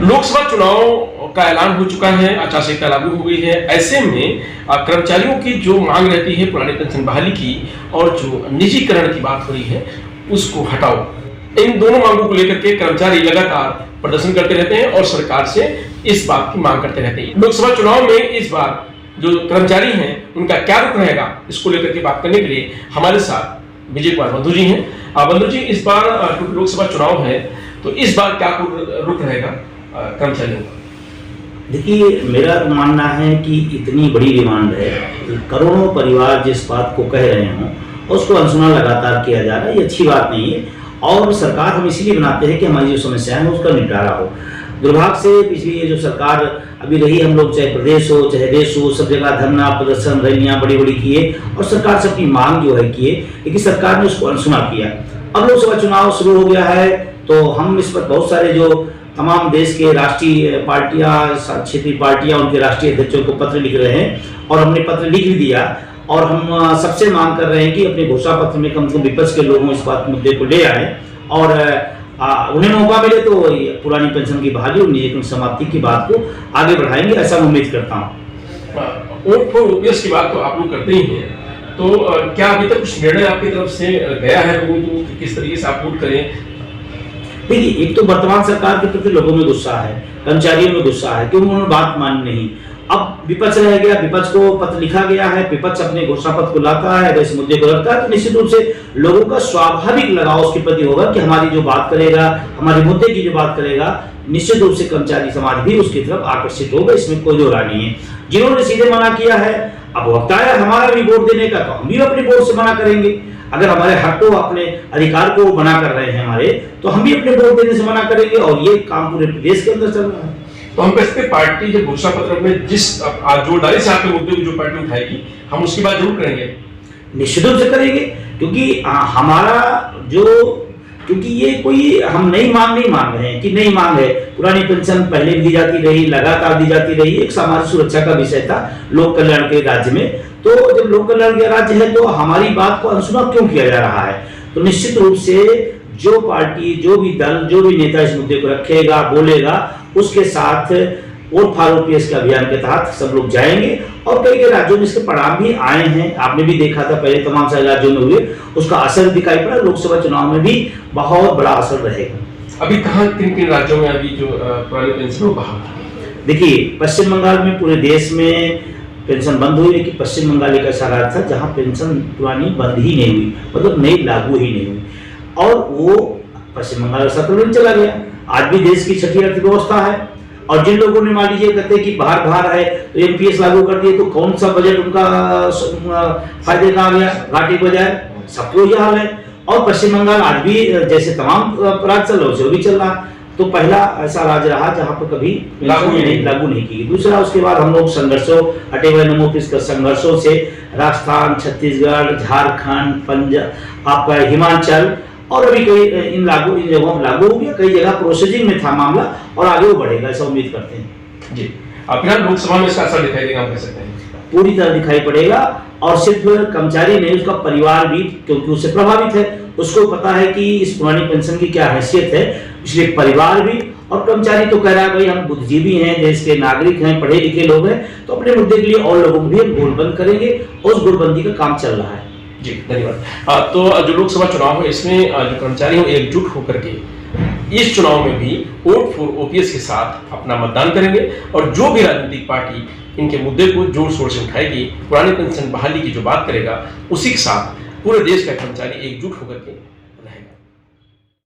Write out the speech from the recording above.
लोकसभा चुनाव का ऐलान हो चुका है, आचार संहिता लागू हो गई है। ऐसे में कर्मचारियों की जो मांग रहती है पुरानी पेंशन बहाली की और जो निजीकरण की बात हो रही है उसको हटाओ, इन दोनों मांगों को लेकर के कर्मचारी लगातार प्रदर्शन करते रहते हैं और सरकार से इस बात की मांग करते रहते हैं। लोकसभा चुनाव में इस बार जो कर्मचारी हैं उनका क्या रुख रहेगा, इसको लेकर के बात करने के लिए हमारे साथ विजय कुमार बंधु जी हैं। बंधु जी, इस बार लोकसभा चुनाव है तो इस बार क्या रुख रहेगा कर्मचारियों का? देखिए, मेरा मानना है कि इतनी बड़ी डिमांड है, करोड़ों परिवार जिस बात को कह रहे हों उसको अनसुना लगातार किया जा रहा है, ये अच्छी बात नहीं है। और सरकार हम इसीलिए बनाते हैं कि हमारी जो समस्याएं हैं उसका निपटारा हो। दुर्भाग्य से पिछली ये जो सरकार अभी रही, हम लोग चाहे प्रदेश हो चाहे देश हो, सब जगह धरना प्रदर्शन रैलियां बड़ी बड़ी किए और सरकार से अपनी मांग जो है किए, लेकिन सरकार ने उसको अनसुना किया। अब लोकसभा चुनाव शुरू हो गया है तो हम इस पर बहुत सारे जो तमाम देश के राष्ट्रीय पार्टियां, क्षेत्रीय पार्टियां, उनके राष्ट्रीय अध्यक्षों को पत्र लिख रहे हैं और हमने पत्र लिख भी दिया और हम सबसे मांग कर रहे हैं कि अपने घोषणा पत्र में कम से कम विपक्ष के लोगों इस बात मुद्दे को ले आए और उन्हें मौका मिले तो पुरानी पेंशन की बहाली और निजीकरण समाप्ति की बात को आगे बढ़ाएंगे, ऐसा मैं उम्मीद करता हूँ। ओपीएस की बात तो आप लोग करते ही हैं, तो क्या अभी तक कुछ निर्णय आपकी तरफ से गया है लोगों को किस तरीके से आप वोट करें? देखिए, एक तो वर्तमान सरकार के प्रति लोगों में गुस्सा है, कर्मचारियों में गुस्सा है कि उन्होंने बात मानी नहीं। अब विपक्ष रह गया, विपक्ष को पत्र लिखा गया है, विपक्ष अपने घोषणा पत्र को लाता है, अगर इस मुद्दे को रखता है तो निश्चित रूप से लोगों का स्वाभाविक लगाव उसके प्रति होगा कि हमारी जो बात करेगा, हमारे मुद्दे की जो बात करेगा, निश्चित रूप से कर्मचारी समाज भी उसकी तरफ आकर्षित होगा, इसमें कोई दो राय नहीं है। जिन्होंने सीधे मना किया है, अब वक्त आया हमारा भी वोट देने का, तो हम भी अपने वोट से मना करेंगे। अगर हमारे हक को, अपने अधिकार को मना कर रहे हैं हमारे, तो हम भी अपने वोट देने से मना करेंगे और ये काम पूरे प्रदेश के अंदर चल रहा है। तो हम कहते हैं पार्टी जब घोषणा पत्र में जिस जोरदारी से आपके मुद्दे को जो पार्टी उठाएगी हम उसकी बात जरूर करेंगे, निश्चित रूप से करेंगे, क्योंकि हमारा जो, क्योंकि ये कोई हम नई मांग नहीं मान रहे हैं कि नई मांग है। पुरानी पेंशन पहले भी दी जाती रही, लगातार दी जाती रही, एक सामाजिक सुरक्षा का विषय था लोक कल्याण के राज्य में। तो जब लोक कल्याण का राज्य है तो हमारी बात को अनसुना क्यों किया जा रहा है? तो निश्चित रूप से जो पार्टी, जो भी दल, जो भी नेता इस मुद्दे को रखेगा, बोलेगा, उसके साथ वोट फॉर ओपीएस के अभियान के तहत सब लोग जाएंगे और कई कई राज्यों में इसके परिणाम भी आए हैं। आपने भी देखा था पहले तमाम सारे राज्यों में हुए, उसका असर दिखाई पड़ा। लोकसभा चुनाव में भी बहुत बड़ा असर रहेगा। अभी कहाँ किन किन राज्यों में अभी जो पुरानी पेंशन बहाल? देखिए, पश्चिम बंगाल में पूरे देश में पेंशन बंद हुई, लेकिन पश्चिम बंगाल एक ऐसा राज्य था जहाँ पेंशन पुरानी बंद ही नहीं हुई, मतलब नई लागू ही नहीं हुई और वो पश्चिम बंगाल सत्र चला गया। आज भी देश की छठी अर्थव्यवस्था है और जिन लोगों ने मान लीजिए कहते हैं कि बाहर है तो एमपीएस लागू कर दिए तो कौन सा बजट उनका फायदे का आ गया, घाटे को जाए, सबको यह हाल है। और पश्चिम बंगाल आज भी जैसे तमाम राज्य चल रहे भी चल रहा, तो पहला ऐसा राज्य रहा जहां पर कभी लागू नहीं की। दूसरा, उसके बाद हम लोग संघर्षों, हटे हुए नमो के संघर्षों से राजस्थान, छत्तीसगढ़, झारखंड, पंजाब, आपका हिमाचल और अभी कई इन जगहों पर लागू हो गया, कई जगह प्रोसेसिंग में था मामला और आगे वो बढ़ेगा, ऐसा उम्मीद करते हैं। जी, फिलहाल लोकसभा में इसका असर दिखाई देगा, हम कह सकते हैं पूरी तरह दिखाई पड़ेगा और सिर्फ कर्मचारी नहीं, उसका परिवार भी, क्योंकि उससे प्रभावित है, उसको पता है कि इस पुरानी पेंशन की क्या हैसियत है, इसलिए परिवार भी और कर्मचारी तो कह रहा है भाई हम बुद्धिजीवी हैं, देश के नागरिक हैं, पढ़े लिखे लोग हैं, तो अपने मुद्दे के लिए और लोगों को भी हम गोलबंद करेंगे, उस गोलबंदी का काम चल रहा है। जी, धन्यवाद। तो जो लोकसभा चुनाव है इसमें जो कर्मचारी हैं एकजुट होकर के इस चुनाव में भी वोट फॉर ओपीएस के साथ अपना मतदान करेंगे और जो भी राजनीतिक पार्टी इनके मुद्दे को जोर शोर से उठाएगी, पुरानी पेंशन बहाली की जो बात करेगा, उसी के साथ पूरे देश का कर्मचारी एकजुट होकर के